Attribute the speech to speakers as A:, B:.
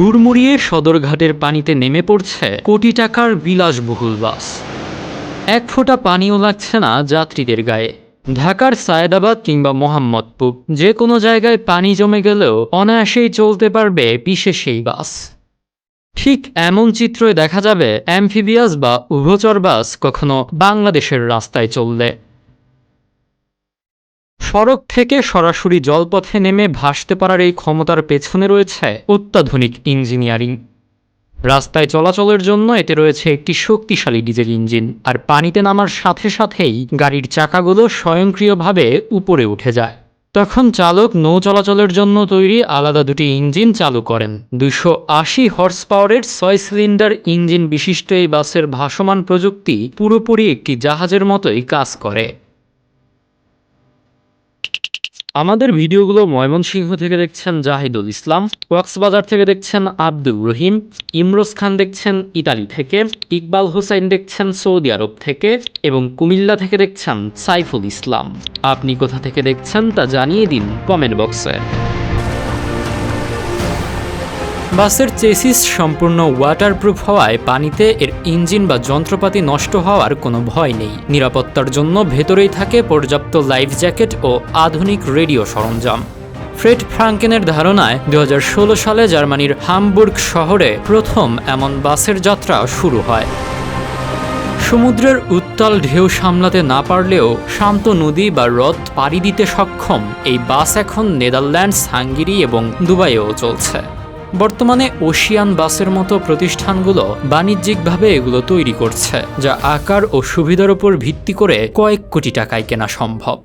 A: হুড়মুড়িয়ে সদরঘাটের পানিতে নেমে পড়ছে কোটি টাকার বিলাসবহুল বাস। এক ফোঁটা পানিও লাগছে না যাত্রীদের গায়ে। ঢাকার সায়েদাবাদ কিংবা মোহাম্মদপুর যে কোনো জায়গায় পানি জমে গেলেও অনায়াসেই চলতে পারবে বিশেষ এই বাস। ঠিক এমন চিত্রই দেখা যাবে অ্যামফিবিয়াস বা উভচর বাস কখনো বাংলাদেশের রাস্তায় চললে। সড়ক থেকে সরাসরি জলপথে নেমে ভাসতে পারার এই ক্ষমতার পেছনে রয়েছে অত্যাধুনিক ইঞ্জিনিয়ারিং। রাস্তায় চলাচলের জন্য এতে রয়েছে একটি শক্তিশালী ডিজেল ইঞ্জিন, আর পানিতে নামার সাথে সাথেই গাড়ির চাকাগুলো স্বয়ংক্রিয়ভাবে উপরে উঠে যায়। তখন চালক নৌ চলাচলের জন্য তৈরি আলাদা দুটি ইঞ্জিন চালু করেন। 280 হর্স পাওয়ারের 6 সিলিন্ডার ইঞ্জিন বিশিষ্ট এই বাসের ভাসমান প্রযুক্তি পুরোপুরি একটি জাহাজের মতোই কাজ করে। আমাদের ভিডিওগুলো ময়মনসিংহ থেকে দেখছেন জাহিদুল ইসলাম, কক্সবাজার থেকে দেখছেন আব্দুর রহিম, ইমরোজ খান দেখছেন ইতালি থেকে, ইকবাল হোসেন দেখছেন সৌদি আরব থেকে এবং কুমিল্লা থেকে দেখছেন সাইফুল ইসলাম। আপনি কোথা থেকে দেখছেন তা জানিয়ে দিন কমেন্ট বক্সে। বাসের চেসিস সম্পূর্ণ ওয়াটারপ্রুফ হওয়ায় পানিতে এর ইঞ্জিন বা যন্ত্রপাতি নষ্ট হওয়ার কোনো ভয় নেই। নিরাপত্তার জন্য ভেতরেই থাকে পর্যাপ্ত লাইফ জ্যাকেট ও আধুনিক রেডিও সরঞ্জাম। ফ্রেড ফ্রাঙ্কেনের ধারণায় 2016 সালে জার্মানির হামবুর্গ শহরে প্রথম এমন বাসের যাত্রা শুরু হয়। সমুদ্রের উত্তাল ঢেউ সামলাতে না পারলেও শান্ত নদী বা হ্রদ পাড়ি দিতে সক্ষম এই বাস এখন নেদারল্যান্ডস, হাঙ্গেরি এবং দুবাইয়েও চলছে। বর্তমানে ওশিয়ান বাসের মতো প্রতিষ্ঠানগুলো বাণিজ্যিকভাবে এগুলো তৈরি করছে, যা আকার ও সুবিধার উপর ভিত্তি করে কয়েক কোটি টাকায় কেনা সম্ভব।